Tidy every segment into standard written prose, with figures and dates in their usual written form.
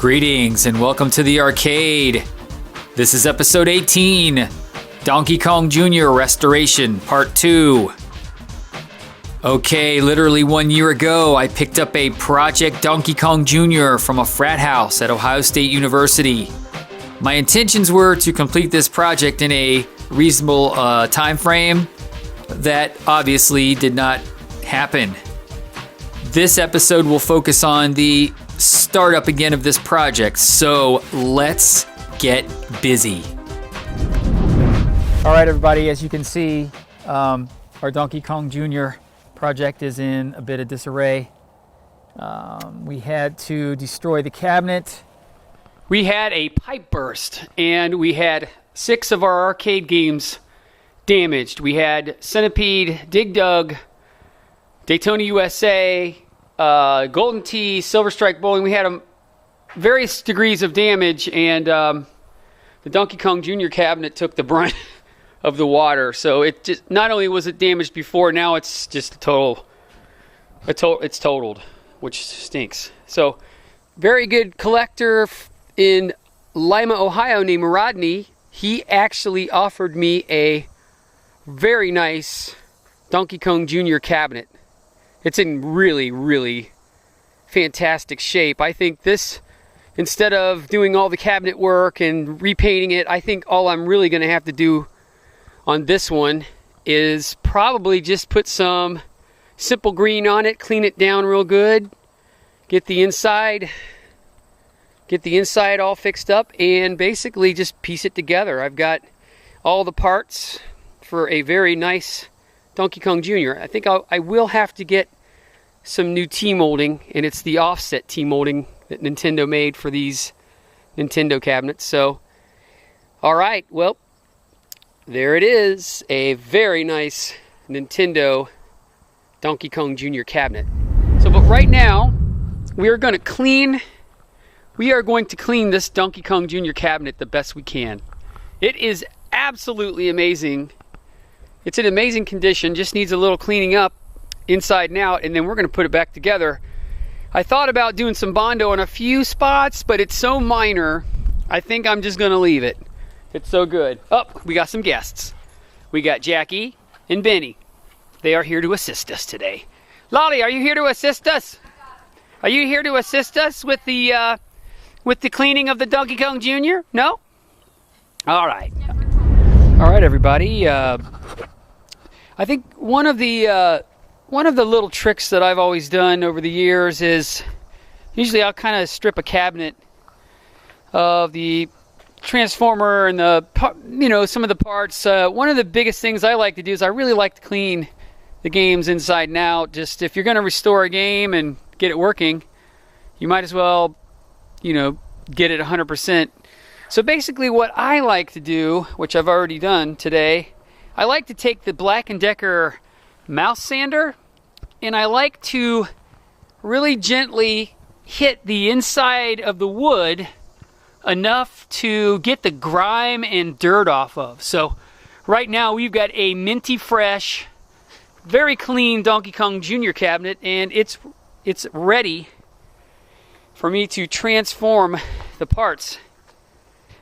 Greetings and welcome to the arcade. This is episode 18, Donkey Kong Jr. Restoration, Part 2. Okay, literally 1 year ago, I picked up a Project Donkey Kong Jr. from a frat house at Ohio State University. My intentions were to complete this project in a reasonable time frame. That obviously did not happen. This episode will focus on the startup again of this project, so let's get busy. All right, everybody, as you can see, our Donkey Kong Jr. project is in a bit of disarray. We had to destroy the cabinet. We had a pipe burst, and we had 6 of our arcade games damaged. We had Centipede, Dig Dug, Daytona USA, Golden Tee, Silver Strike Bowling. We had various degrees of damage, and the Donkey Kong Jr. cabinet took the brunt of the water. So it just, not only was it damaged before, now it's just it's totaled, which stinks. So very good collector in Lima, Ohio, named Rodney. He actually offered me a very nice Donkey Kong Jr. cabinet. It's in really, really fantastic shape. I think this, instead of doing all the cabinet work and repainting it, I think all I'm really going to have to do on this one is probably just put some simple green on it, clean it down real good, get the inside all fixed up, and basically just piece it together. I've got all the parts for a very nice Donkey Kong Jr. I think I will have to get some new T-molding, and it's the offset T-molding that Nintendo made for these Nintendo cabinets. So, alright, well, there it is. A very nice Nintendo Donkey Kong Jr. cabinet. So, but right now, we are going to clean this Donkey Kong Jr. cabinet the best we can. It is absolutely amazing. It's in amazing condition, just needs a little cleaning up inside and out, and then we're going to put it back together. I thought about doing some Bondo in a few spots, but it's so minor, I think I'm just going to leave it. It's so good. Oh, we got some guests. We got Jackie and Benny. They are here to assist us today. Lolly, are you here to assist us? Are you here to assist us with the cleaning of the Donkey Kong Jr.? No? All right. All right, everybody. I think one of the little tricks that I've always done over the years is usually I'll kind of strip a cabinet of the transformer and some of the parts. One of the biggest things I like to do is I really like to clean the games inside and out. Just if you're going to restore a game and get it working, you might as well, get it 100%. So basically what I like to do, which I've already done today, I like to take the Black & Decker mouse sander, and I like to really gently hit the inside of the wood enough to get the grime and dirt off of. So right now we've got a minty fresh, very clean Donkey Kong Jr. cabinet, and it's ready for me to transform the parts.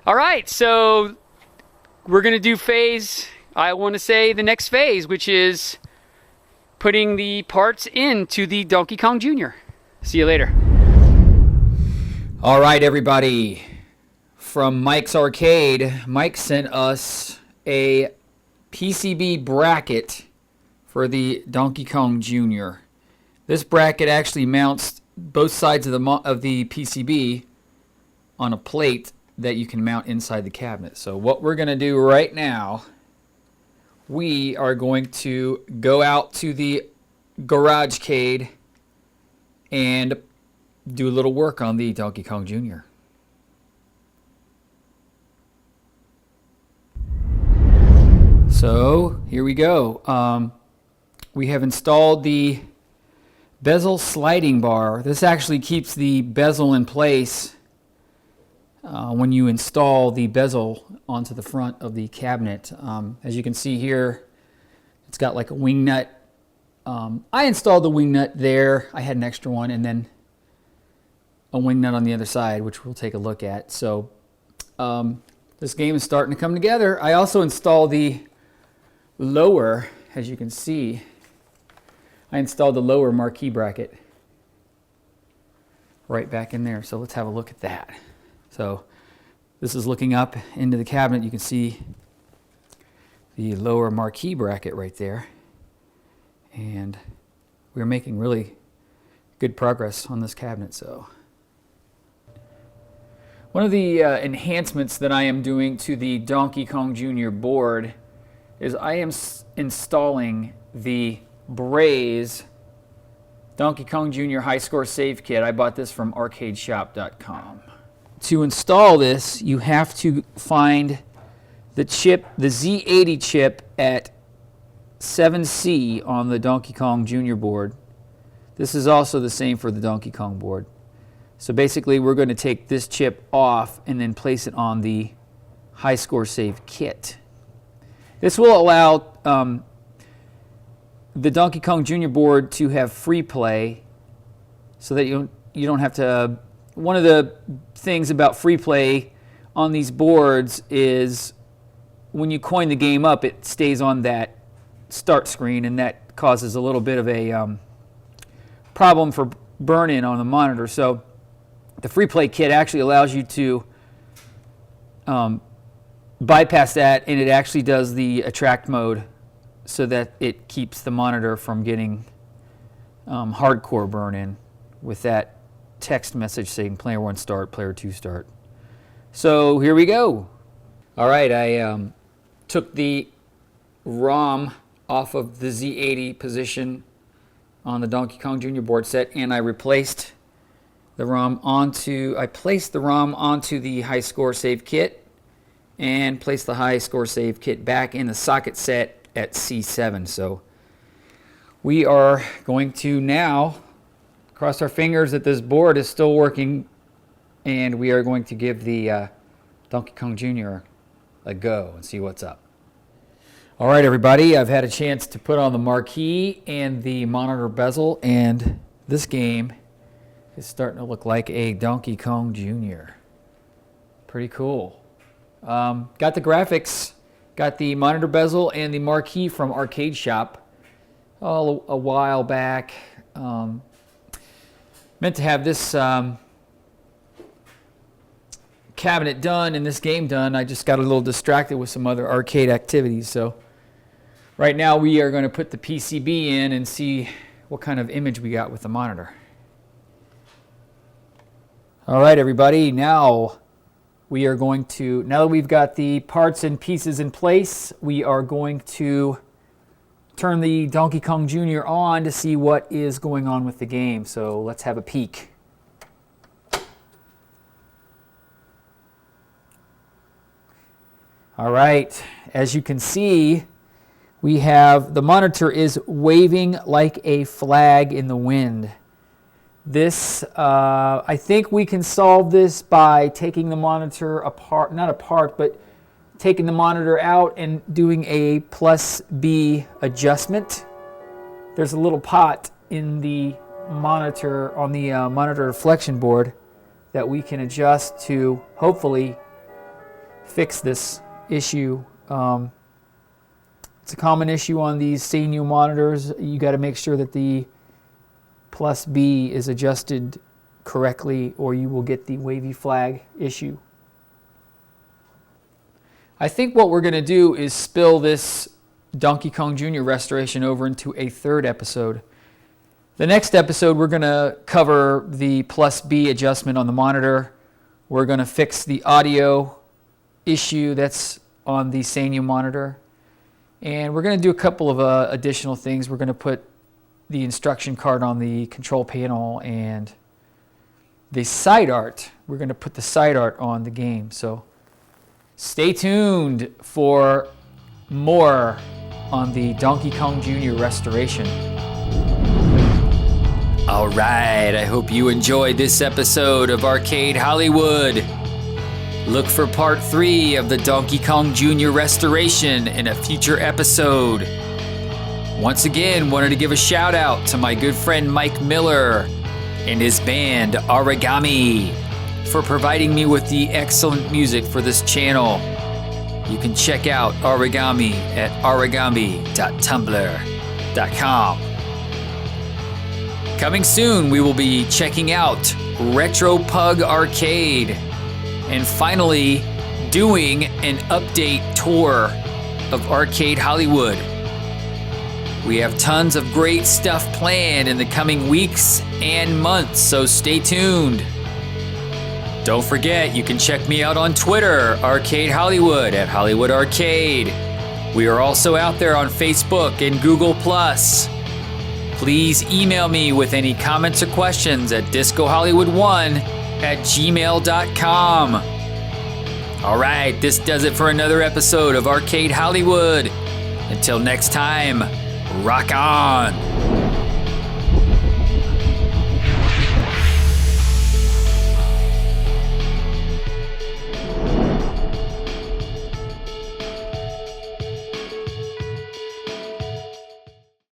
All right, so we're going to do the next phase, which is putting the parts into the Donkey Kong Jr. See you later. All right, everybody. From Mike's Arcade, Mike sent us a PCB bracket for the Donkey Kong Jr. This bracket actually mounts both sides of the PCB on a plate that you can mount inside the cabinet. So what we're going to do right now, we are going to go out to the GarageCade and do a little work on the Donkey Kong Jr. So here we go. We have installed the bezel sliding bar. This actually keeps the bezel in place when you install the bezel onto the front of the cabinet. As you can see here, it's got like a wing nut. I installed the wing nut there. I had an extra one, and then a wing nut on the other side, which we'll take a look at. So this game is starting to come together. I also installed the lower, as you can see, I installed the lower marquee bracket right back in there. So let's have a look at that. So this is looking up into the cabinet. You can see the lower marquee bracket right there. And we're making really good progress on this cabinet. So one of the enhancements that I am doing to the Donkey Kong Jr. board is I am installing the Braze Donkey Kong Jr. High Score Save Kit. I bought this from arcadeshop.com. To install this, you have to find the chip, the Z80 chip at 7C on the Donkey Kong Jr. board. This is also the same for the Donkey Kong board. So basically we're going to take this chip off and then place it on the High Score Save Kit. This will allow the Donkey Kong Jr. board to have free play so that you don't have to... One of the things about free play on these boards is when you coin the game up, it stays on that start screen, and that causes a little bit of a problem for burn-in on the monitor. So the free play kit actually allows you to bypass that, and it actually does the attract mode so that it keeps the monitor from getting hardcore burn-in with that text message saying player 1 start, player 2 start. So here we go. All right, I took the ROM off of the Z80 position on the Donkey Kong Jr. board set, and I replaced the ROM onto, I placed the ROM onto the High Score Save Kit and placed the High Score Save Kit back in the socket set at C7. So we are going to now cross our fingers that this board is still working, and we are going to give the Donkey Kong Jr. a go and see what's up. All right, everybody, I've had a chance to put on the marquee and the monitor bezel, and this game is starting to look like a Donkey Kong Jr. Pretty cool. Got the graphics, got the monitor bezel and the marquee from Arcade Shop a while back. Meant to have this cabinet done and this game done. I just got a little distracted with some other arcade activities. So right now we are going to put the PCB in and see what kind of image we got with the monitor. All right, everybody, now we are going to, now that we've got the parts and pieces in place, we are going to turn the Donkey Kong Jr. on to see what is going on with the game. So let's have a peek. All right, as you can see, we have the monitor is waving like a flag in the wind. This, I think we can solve this by taking the monitor apart, not apart, but taking the monitor out and doing a +B adjustment. There's a little pot in the monitor, on the monitor reflection board, that we can adjust to hopefully fix this issue. It's a common issue on these Sanyo monitors. You got to make sure that the +B is adjusted correctly, or you will get the wavy flag issue. I think what we're going to do is spill this Donkey Kong Jr. restoration over into a third episode. The next episode, we're going to cover the +B adjustment on the monitor. We're going to fix the audio issue that's on the Sanyo monitor. And we're going to do a couple of additional things. We're going to put the instruction card on the control panel, and the side art. We're going to put the side art on the game. So stay tuned for more on the Donkey Kong Jr. restoration. All right, I hope you enjoyed this episode of Arcade Hollywood. Look for part 3 of the Donkey Kong Jr. restoration in a future episode. Once again, wanted to give a shout out to my good friend Mike Miller and his band Origami for providing me with the excellent music for this channel. You can check out Origami at origami.tumblr.com. Coming soon, we will be checking out Retro Pug Arcade and finally doing an update tour of Arcade Hollywood. We have tons of great stuff planned in the coming weeks and months, so stay tuned. Don't forget, you can check me out on Twitter, Arcade Hollywood at Hollywood Arcade. We are also out there on Facebook and Google+. Please email me with any comments or questions at discohollywood1@gmail.com. All right, this does it for another episode of Arcade Hollywood. Until next time, rock on!